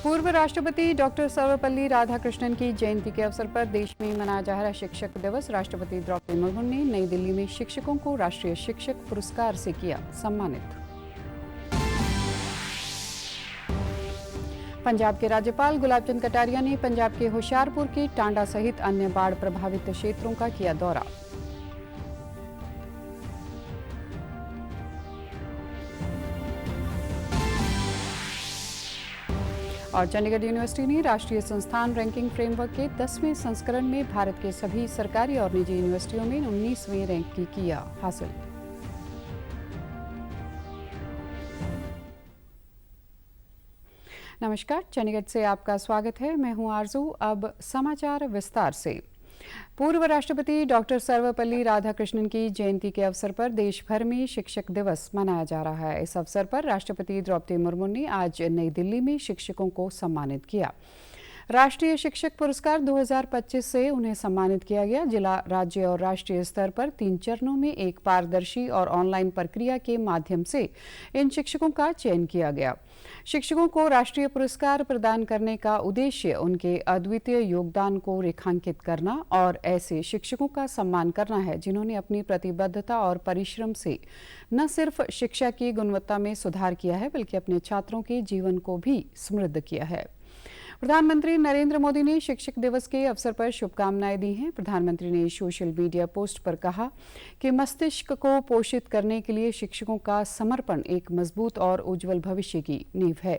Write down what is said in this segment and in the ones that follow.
पूर्व राष्ट्रपति डॉक्टर सर्वपल्ली राधाकृष्णन की जयंती के अवसर पर देश में मनाया जा रहा शिक्षक दिवस। राष्ट्रपति द्रौपदी मुर्मू ने नई दिल्ली में शिक्षकों को राष्ट्रीय शिक्षक पुरस्कार से किया सम्मानित। पंजाब के राज्यपाल गुलाब चंद कटारिया ने पंजाब के होशियारपुर के टांडा सहित अन्य बाढ़ प्रभावित क्षेत्रों का किया दौरा। और चंडीगढ़ यूनिवर्सिटी ने राष्ट्रीय संस्थान रैंकिंग फ्रेमवर्क के 10वें संस्करण में भारत के सभी सरकारी और निजी यूनिवर्सिटियों में 19वें रैंक की किया हासिल। नमस्कार, चंडीगढ़ से आपका स्वागत है। मैं हूं आरजू। अब समाचार विस्तार से। पूर्व राष्ट्रपति डॉक्टर सर्वपल्ली राधाकृष्णन की जयंती के अवसर पर देश भर में शिक्षक दिवस मनाया जा रहा है। इस अवसर पर राष्ट्रपति द्रौपदी मुर्मू ने आज नई दिल्ली में शिक्षकों को सम्मानित किया। राष्ट्रीय शिक्षक पुरस्कार 2025 से उन्हें सम्मानित किया गया। जिला, राज्य और राष्ट्रीय स्तर पर 3 चरणों में एक पारदर्शी और ऑनलाइन प्रक्रिया के माध्यम से इन शिक्षकों का चयन किया गया। शिक्षकों को राष्ट्रीय पुरस्कार प्रदान करने का उद्देश्य उनके अद्वितीय योगदान को रेखांकित करना और ऐसे शिक्षकों का सम्मान करना है जिन्होंने अपनी प्रतिबद्धता और परिश्रम से न सिर्फ शिक्षा की गुणवत्ता में सुधार किया है बल्कि अपने छात्रों के जीवन को भी समृद्ध किया है। प्रधानमंत्री नरेंद्र मोदी ने शिक्षक दिवस के अवसर पर शुभकामनाएं दी हैं। प्रधानमंत्री ने सोशल मीडिया पोस्ट पर कहा कि मस्तिष्क को पोषित करने के लिए शिक्षकों का समर्पण एक मजबूत और उज्जवल भविष्य की नींव है।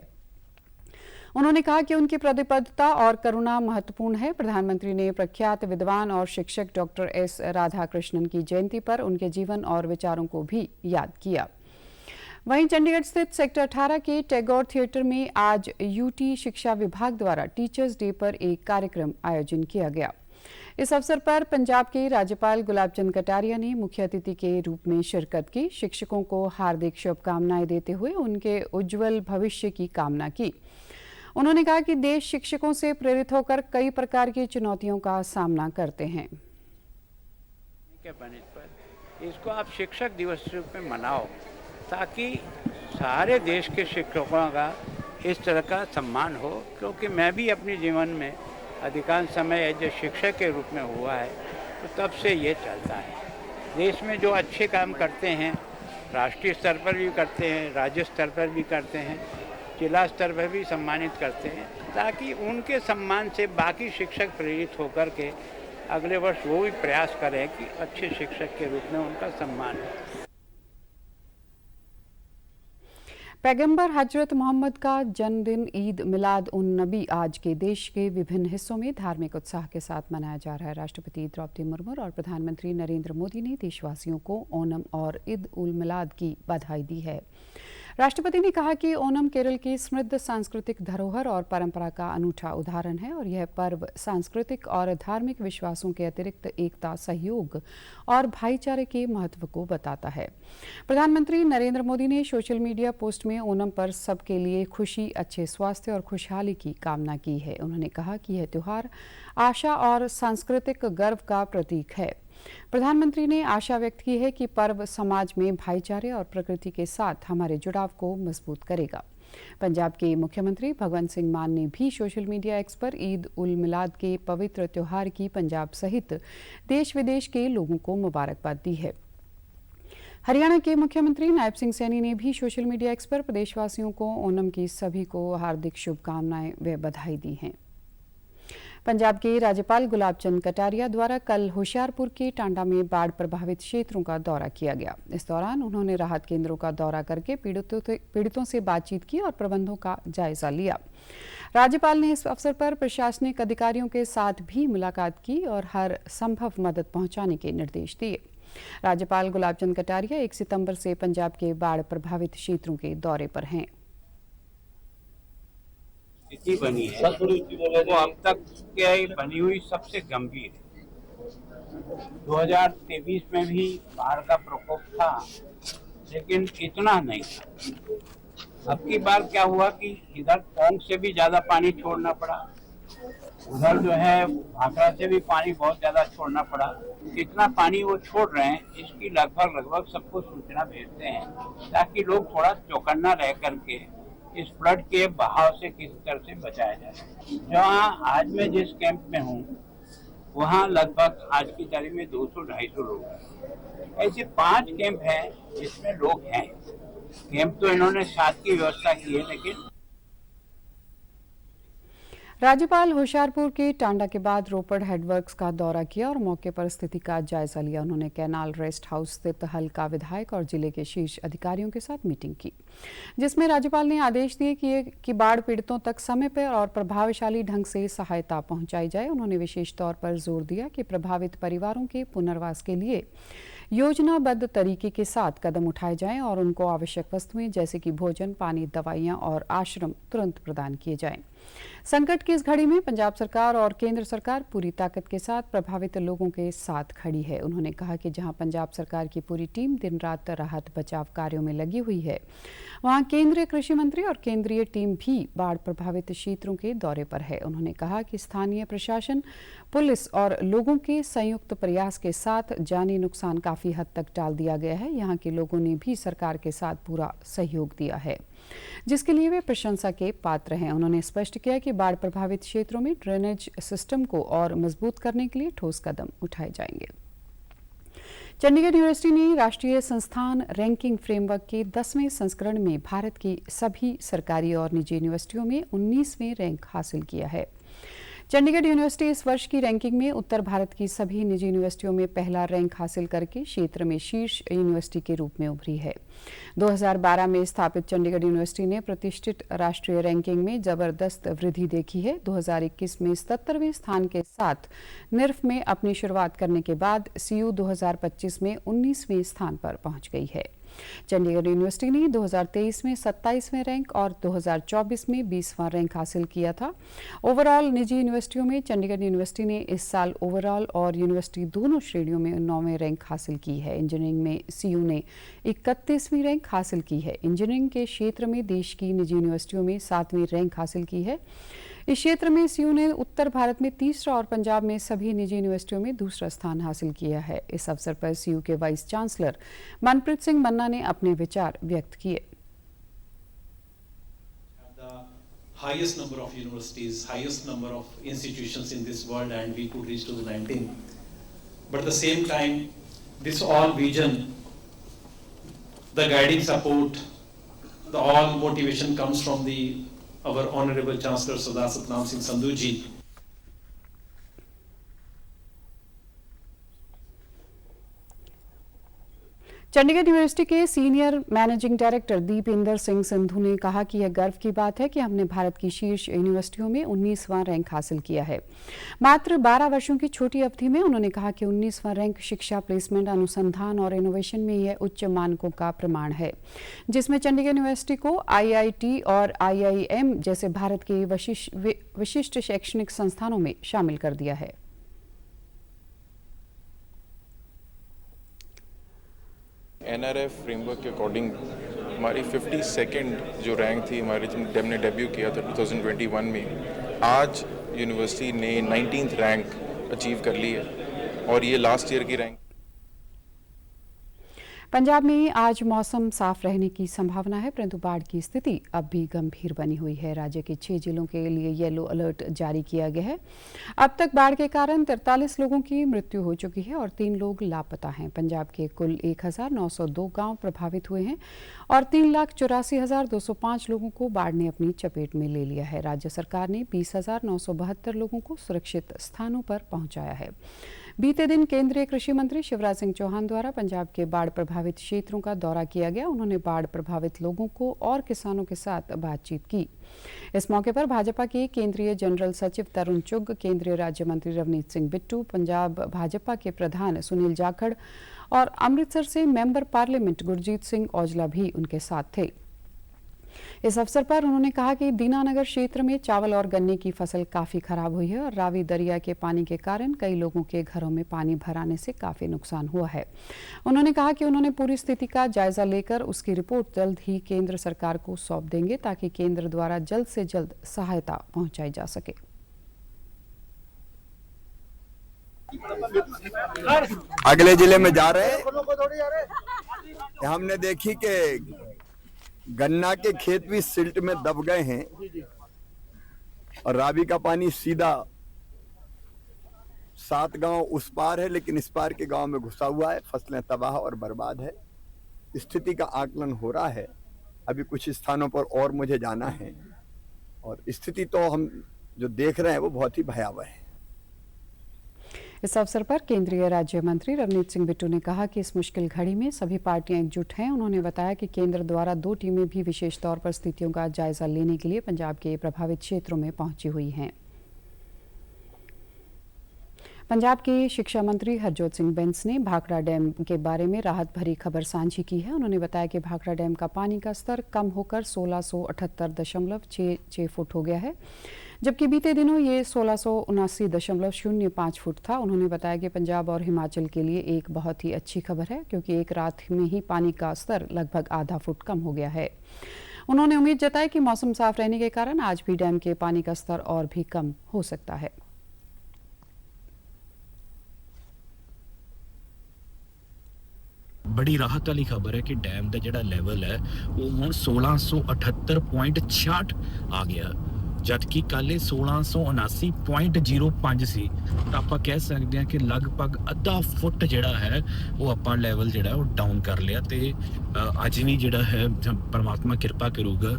उन्होंने कहा कि उनकी प्रतिबद्धता और करुणा महत्वपूर्ण है। प्रधानमंत्री ने प्रख्यात विद्वान और शिक्षक डॉक्टर एस राधाकृष्णन की जयंती पर उनके जीवन और विचारों को भी याद किया। वहीं चंडीगढ़ स्थित सेक्टर 18 के टैगोर थिएटर में आज यूटी शिक्षा विभाग द्वारा टीचर्स डे पर एक कार्यक्रम आयोजन किया गया। इस अवसर पर पंजाब के राज्यपाल गुलाब चंद कटारिया ने मुख्य अतिथि के रूप में शिरकत की। शिक्षकों को हार्दिक शुभकामनाएं देते हुए उनके उज्जवल भविष्य की कामना की। उन्होंने कहा कि देश शिक्षकों से प्रेरित होकर कई प्रकार की चुनौतियों का सामना करते हैं। इसको आप शिक्षक दिवस के रूप में मनाओ ताकि सारे देश के शिक्षकों का इस तरह का सम्मान हो, क्योंकि मैं भी अपने जीवन में अधिकांश समय जो शिक्षक के रूप में हुआ है तो तब से ये चलता है। देश में जो अच्छे काम करते हैं राष्ट्रीय स्तर पर भी करते हैं, राज्य स्तर पर भी करते हैं, जिला स्तर पर भी सम्मानित करते हैं, ताकि उनके सम्मान से बाकी शिक्षक प्रेरित होकर के अगले वर्ष वो भी प्रयास करें कि अच्छे शिक्षक के रूप में उनका सम्मान हो। पैगंबर हजरत मोहम्मद का जन्मदिन ईद मिलाद उन नबी आज के देश के विभिन्न हिस्सों में धार्मिक उत्साह के साथ मनाया जा रहा है। राष्ट्रपति द्रौपदी मुर्मू और प्रधानमंत्री नरेंद्र मोदी ने देशवासियों को ओणम और ईद उल मिलाद की बधाई दी है। राष्ट्रपति ने कहा कि ओणम केरल की समृद्ध सांस्कृतिक धरोहर और परंपरा का अनूठा उदाहरण है और यह पर्व सांस्कृतिक और धार्मिक विश्वासों के अतिरिक्त एकता, सहयोग और भाईचारे के महत्व को बताता है। प्रधानमंत्री नरेंद्र मोदी ने सोशल मीडिया पोस्ट में ओणम पर सबके लिए खुशी, अच्छे स्वास्थ्य और खुशहाली की कामना की है। उन्होंने कहा कि यह त्योहार आशा और सांस्कृतिक गर्व का प्रतीक है। प्रधानमंत्री ने आशा व्यक्त की है कि पर्व समाज में भाईचारे और प्रकृति के साथ हमारे जुड़ाव को मजबूत करेगा। पंजाब के मुख्यमंत्री भगवंत सिंह मान ने भी सोशल मीडिया एक्स पर ईद उल मिलाद के पवित्र त्योहार की पंजाब सहित देश विदेश के लोगों को मुबारकबाद दी है। हरियाणा के मुख्यमंत्री नायब सिंह सैनी ने भी सोशल मीडिया एक्स पर प्रदेशवासियों को ओणम की सभी को हार्दिक शुभकामनाएं व बधाई दी हैं। पंजाब के राज्यपाल गुलाब चंद कटारिया द्वारा कल होशियारपुर के टांडा में बाढ़ प्रभावित क्षेत्रों का दौरा किया गया। इस दौरान उन्होंने राहत केंद्रों का दौरा करके पीड़ितों से बातचीत की और प्रबंधों का जायजा लिया। राज्यपाल ने इस अवसर पर प्रशासनिक अधिकारियों के साथ भी मुलाकात की और हर संभव मदद पहुंचाने के निर्देश दिए। राज्यपाल गुलाब चंद कटारिया 1 सितंबर से पंजाब के बाढ़ प्रभावित क्षेत्रों के दौरे पर हैं। स्थिति बनी है वो अब तक की बनी हुई सबसे गंभीर है। 2023 में भी बाढ़ का प्रकोप था, लेकिन इतना नहीं था। अब की बार क्या हुआ कि इधर टोंक से भी ज्यादा पानी छोड़ना पड़ा, उधर जो है भाखड़ा से भी पानी बहुत ज्यादा छोड़ना पड़ा। कितना पानी वो छोड़ रहे हैं इसकी लगभग सबको सूचना भेजते हैं ताकि लोग थोड़ा चौकन्ना रह करके इस फ्लड के बहाव से किस तरह से बचाया जाए। जहाँ आज मैं जिस कैंप में हूँ वहाँ लगभग आज की तारीख में 200-250 लोग हैं। ऐसे 5 कैंप हैं जिसमें लोग हैं। कैंप तो इन्होंने 7 की व्यवस्था की है, लेकिन राज्यपाल होशियारपुर के टांडा के बाद रोपड़ हेडवर्क्स का दौरा किया और मौके पर स्थिति का जायजा लिया। उन्होंने कैनाल रेस्ट हाउस स्थित हल्का विधायक और जिले के शीर्ष अधिकारियों के साथ मीटिंग की, जिसमें राज्यपाल ने आदेश दिए कि बाढ़ पीड़ितों तक समय पर और प्रभावशाली ढंग से सहायता पहुंचाई जाए। उन्होंने विशेष तौर पर जोर दिया कि प्रभावित परिवारों के पुनर्वास के लिए योजनाबद्ध तरीके के साथ कदम उठाए जाएं और उनको आवश्यक वस्तुएं जैसे कि भोजन, पानी, दवाइयां और आश्रम तुरंत प्रदान किए जाएं। संकट की इस घड़ी में पंजाब सरकार और केंद्र सरकार पूरी ताकत के साथ प्रभावित लोगों के साथ खड़ी है। उन्होंने कहा कि जहां पंजाब सरकार की पूरी टीम दिन रात राहत बचाव कार्यों में लगी हुई है, वहां केंद्रीय कृषि मंत्री और केंद्रीय टीम भी बाढ़ प्रभावित क्षेत्रों के दौरे पर है। उन्होंने कहा कि स्थानीय प्रशासन, पुलिस और लोगों के संयुक्त प्रयास के साथ जानी नुकसान काफी हद तक टाल दिया गया है। यहाँ के लोगों ने भी सरकार के साथ पूरा सहयोग दिया है, जिसके लिए वे प्रशंसा के पात्र हैं। उन्होंने स्पष्ट किया कि बाढ़ प्रभावित क्षेत्रों में ड्रेनेज सिस्टम को और मजबूत करने के लिए ठोस कदम उठाए जाएंगे। चंडीगढ़ यूनिवर्सिटी ने राष्ट्रीय संस्थान रैंकिंग फ्रेमवर्क के 10वें संस्करण में भारत की सभी सरकारी और निजी यूनिवर्सिटियों में 19वें रैंक हासिल किया है। चंडीगढ़ यूनिवर्सिटी इस वर्ष की रैंकिंग में उत्तर भारत की सभी निजी यूनिवर्सिटियों में पहला रैंक हासिल करके क्षेत्र में शीर्ष यूनिवर्सिटी के रूप में उभरी है। 2012 में स्थापित चंडीगढ़ यूनिवर्सिटी ने प्रतिष्ठित राष्ट्रीय रैंकिंग में जबरदस्त वृद्धि देखी है। 2021 में 77वें स्थान के साथ निरफ में अपनी शुरुआत करने के बाद CU 2025 में 19वें स्थान पर पहुंच गई है। चंडीगढ़ यूनिवर्सिटी ने 2023 में 27वें रैंक और 2024 में 20वां रैंक हासिल किया था। ओवरऑल निजी यूनिवर्सिटियों में चंडीगढ़ यूनिवर्सिटी ने इस साल ओवरऑल और यूनिवर्सिटी दोनों श्रेणियों में 9वें रैंक हासिल की है। इंजीनियरिंग में CU ने 31वीं रैंक हासिल की है। इंजीनियरिंग के क्षेत्र में देश की निजी यूनिवर्सिटियों में 7वीं रैंक हासिल की है। इस क्षेत्र में CU ने उत्तर भारत में तीसरा और पंजाब में सभी निजी यूनिवर्सिटियों में दूसरा स्थान हासिल किया है। इस अवसर पर CU के वाइस चांसलर मनप्रीत सिंह मन्ना ने अपने विचार व्यक्त किए। Highest number of universities, highest number of institutions in this world, and we could reach to the 19. But at the same time, this all vision, the guiding support, the all motivation comes from our Honorable Chancellor Sardar Satnam Singh Sandhu ji. Chandigarh University के senior managing director Deependra Singh Sandhu ने कहा कि यह गर्व की बात है कि हमने भारत की शीर्ष यूनिवर्सिटियों में 19वां रैंक हासिल किया है। मात्र 12 वर्षों की छोटी अवधि में उन्होंने कहा कि 19वां रैंक शिक्षा, प्लेसमेंट, अनुसंधान और इनोवेशन में यह उच्च मानकों का प्रमाण है, जिसमें चंडीगढ़ यूनिवर्सिटी को IIT और IIM जैसे भारत के विशिष्ट शैक्षणिक संस्थानों में शामिल कर दिया है। NRF फ्रेमवर्क के अकॉर्डिंग हमारी 52nd जो रैंक थी हमारी, जब हमने डेब्यू किया था 2021 में, आज यूनिवर्सिटी ने 19th रैंक अचीव कर ली है और ये लास्ट ईयर की रैंक। पंजाब में आज मौसम साफ रहने की संभावना है, परंतु बाढ़ की स्थिति अब भी गंभीर बनी हुई है। राज्य के 6 जिलों के लिए येलो अलर्ट जारी किया गया है। अब तक बाढ़ के कारण 43 लोगों की मृत्यु हो चुकी है और 3 लोग लापता हैं। पंजाब के कुल 1902 गांव प्रभावित हुए हैं और 3,84,205 लोगों को बाढ़ ने अपनी चपेट में ले लिया है। राज्य सरकार ने 20,972 लोगों को सुरक्षित स्थानों पर पहुंचाया है। बीते दिन केंद्रीय कृषि मंत्री शिवराज सिंह चौहान द्वारा पंजाब के बाढ़ प्रभावित क्षेत्रों का दौरा किया गया। उन्होंने बाढ़ प्रभावित लोगों को और किसानों के साथ बातचीत की। इस मौके पर भाजपा के केंद्रीय जनरल सचिव तरुण चुग, केंद्रीय राज्य मंत्री रवनीत सिंह बिट्टू, पंजाब भाजपा के प्रधान सुनील जाखड़ और अमृतसर से मेंबर पार्लियामेंट गुरजीत सिंह औजला भी उनके साथ थे। इस अवसर पर उन्होंने कहा कि दीनानगर क्षेत्र में चावल और गन्ने की फसल काफी खराब हुई है और रावी दरिया के पानी के कारण कई लोगों के घरों में पानी भर आने से काफी नुकसान हुआ है। उन्होंने कहा कि उन्होंने पूरी स्थिति का जायजा लेकर उसकी रिपोर्ट जल्द ही केंद्र सरकार को सौंप देंगे ताकि केंद्र द्वारा जल्द से जल्द सहायता पहुंचाई जा सके। अगले जिले में जा रहे हमने देखी कि गन्ना के खेत भी सिल्ट में दब गए हैं और रावी का पानी सीधा 7 गांव उस पार है, लेकिन इस पार के गांव में घुसा हुआ है। फसलें तबाह और बर्बाद है। स्थिति का आकलन हो रहा है। अभी कुछ स्थानों पर और मुझे जाना है और स्थिति तो हम जो देख रहे हैं वो बहुत ही भयावह है। इस अवसर पर केंद्रीय राज्य मंत्री रवनीत सिंह बिट्टू ने कहा कि इस मुश्किल घड़ी में सभी पार्टियां एकजुट हैं। उन्होंने बताया कि केंद्र द्वारा 2 टीमें भी विशेष तौर पर स्थितियों का जायजा लेने के लिए पंजाब के प्रभावित क्षेत्रों में पहुंची हुई हैं। पंजाब के शिक्षा मंत्री हरजोत सिंह बैंस ने भाखड़ा डैम के बारे में राहत भरी खबर साझी की है। उन्होंने बताया कि भाखड़ा डैम का पानी का स्तर कम होकर 1678.66 फुट हो गया है, जबकि बीते दिनों ये 1679.05 फुट था। उन्होंने बताया कि पंजाब और हिमाचल के लिए एक बहुत ही अच्छी खबर है, क्योंकि एक रात में ही पानी का स्तर लगभग आधा फुट कम हो गया है। उन्होंने उम्मीद जताई कि मौसम साफ रहने के कारण आज भी डैम के पानी का स्तर और भी कम हो सकता है। बड़ी राहत वाली खबर है कि डैम का जिहड़ा लैवल है वो हुण 1678.66 आ गया, जबकि कल 1679.05 सी। तो आप कह सकते हैं कि लगभग आधा फुट जिहड़ा है वो आपां लैवल जिहड़ा वो डाउन कर लिया। तो अज भी जिहड़ा है परमात्मा कृपा करूगा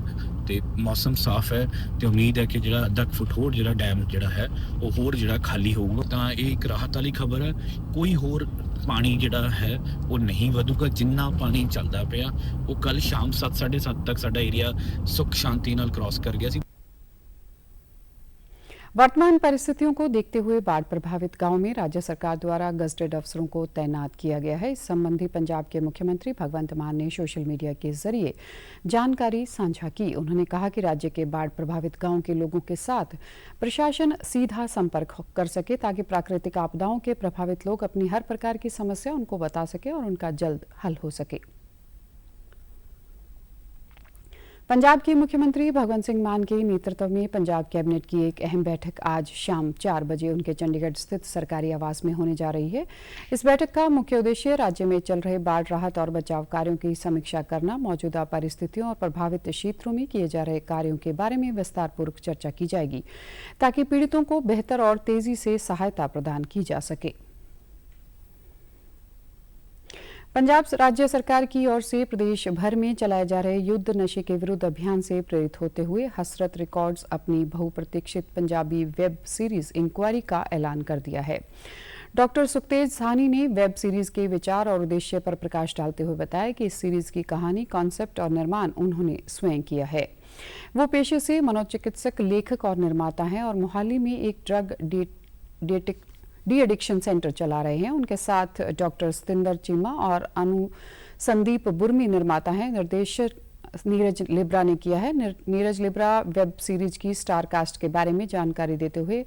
तो मौसम साफ है, तो उम्मीद है कि जिहड़ा आधा फुट होर जिहड़ा डैम जिहड़ा है वो होर जिहड़ा खाली होऊगा। तो ये एक राहत वाली खबर है। कोई होर पानी जिहड़ा है वो नहीं वधूगा। जिन्ना पानी चलदा पिया वो कल शाम 7 साढ़े 7 तक साडा एरिया सुख शांति नाल क्रॉस कर गया सी। वर्तमान परिस्थितियों को देखते हुए बाढ़ प्रभावित गांव में राज्य सरकार द्वारा गजटेड अफसरों को तैनात किया गया है। इस संबंधी पंजाब के मुख्यमंत्री भगवंत मान ने सोशल मीडिया के जरिए जानकारी साझा की। उन्होंने कहा कि राज्य के बाढ़ प्रभावित गांव के लोगों के साथ प्रशासन सीधा संपर्क कर सके, ताकि प्राकृतिक आपदाओं के प्रभावित लोग अपनी हर प्रकार की समस्या उनको बता सके और उनका जल्द हल हो सके। पंजाब के मुख्यमंत्री भगवंत सिंह मान के नेतृत्व में पंजाब कैबिनेट की एक अहम बैठक आज शाम 4 बजे उनके चंडीगढ़ स्थित सरकारी आवास में होने जा रही है। इस बैठक का मुख्य उद्देश्य राज्य में चल रहे बाढ़ राहत और बचाव कार्यों की समीक्षा करना, मौजूदा परिस्थितियों और प्रभावित क्षेत्रों में किए जा रहे कार्यों के बारे में विस्तारपूर्वक चर्चा की जाएगी, ताकि पीड़ितों को बेहतर और तेजी से सहायता प्रदान की जा सके। पंजाब राज्य सरकार की ओर से प्रदेश भर में चलाए जा रहे युद्ध नशे के विरुद्ध अभियान से प्रेरित होते हुए हसरत रिकॉर्ड्स अपनी बहुप्रतीक्षित पंजाबी वेब सीरीज इंक्वायरी का ऐलान कर दिया है। डॉक्टर सुखतेज साहनी ने वेब सीरीज के विचार और उद्देश्य पर प्रकाश डालते हुए बताया कि इस सीरीज की कहानी, कॉन्सेप्ट और निर्माण उन्होंने स्वयं किया है। वो पेशे से मनोचिकित्सक, लेखक और निर्माता हैं और मोहाली में एक ड्रग डी एडिक्शन सेंटर चला रहे हैं। उनके साथ डॉक्टर सतिंदर चीमा और अनु संदीप बुर्मी निर्माता हैं। निर्देशक नीरज लिब्रा ने किया है। नीरज लिब्रा वेब सीरीज की स्टार कास्ट के बारे में जानकारी देते हुए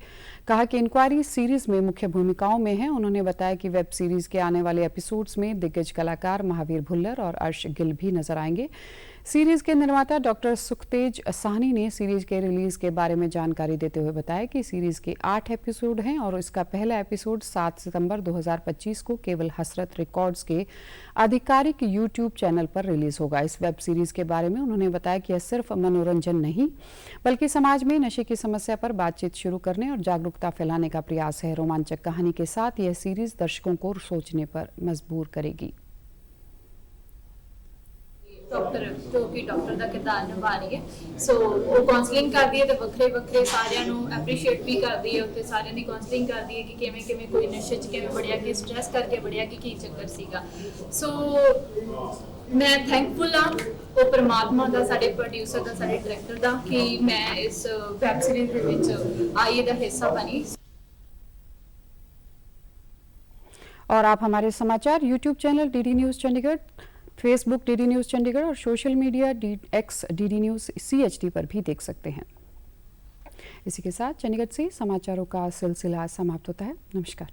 कहा कि इंक्वायरी सीरीज में मुख्य भूमिकाओं में है। उन्होंने बताया कि वेब सीरीज के आने वाले एपिसोड्स में दिग्गज कलाकार महावीर भुल्लर और अर्श गिल भी नजर आएंगे। सीरीज के निर्माता डॉक्टर सुखतेज साहनी ने सीरीज के रिलीज के बारे में जानकारी देते हुए बताया कि सीरीज के 8 एपिसोड हैं और इसका पहला एपिसोड 7 सितंबर 2025 को केवल हसरत रिकॉर्ड्स के आधिकारिक यूट्यूब चैनल पर रिलीज होगा। इस वेब सीरीज के बारे में उन्होंने बताया कि यह सिर्फ मनोरंजन नहीं, बल्कि समाज में नशे की समस्या पर बातचीत शुरू करने और जागरूकता फैलाने का प्रयास है। रोमांचक कहानी के साथ यह सीरीज दर्शकों को सोचने पर मजबूर करेगी। डॉक्टर जो कि डॉक्टर का किरदार निभा रही है, सो वो काउंसलिंग करती है तो ਵੱਖਰੇ ਵੱਖਰੇ ਸਾਰਿਆਂ ਨੂੰ ਐਪਰੀਸ਼ੀਏਟ ਵੀ ਕਰਦੀ ਹੈ। ਉੱਤੇ ਸਾਰਿਆਂ ਦੀ ਕਾउंसलिंग ਕਰਦੀ ਹੈ ਕਿ ਕਿਵੇਂ ਕੋਈ ਨਸ਼ੇ 'ਚ ਕਿਵੇਂ ਬੜਿਆ, ਕਿ ਸਟ੍ਰੈਸ ਕਰਕੇ ਬੜਿਆ, ਕਿ ਕੀ ਚੱਕਰ ਸੀਗਾ। ਸੋ ਮੈਂ ਥੈਂਕਫੁਲ ਹਾਂ ਉਹ ਪਰਮਾਤਮਾ ਦਾ, ਸਾਡੇ ਪ੍ਰੋਡਿਊਸਰ ਦਾ, ਸਾਡੇ ਡਾਇਰੈਕਟਰ ਦਾ ਕਿ ਮੈਂ ਇਸ ਵੈਬ ਸੀਰੀਜ਼ ਦੇ ਵਿੱਚ ਆਈ ਦਾ ਹਿੱਸਾ ਬਣੀ। और आप हमारे समाचार YouTube channel DD News Chandigarh, Facebook DD News Chandigarh और social media X DD News CHD पर भी देख सकते हैं। इसी के साथ चंडीगढ़ से समाचारों का सिलसिला समाप्त होता है। नमस्कार।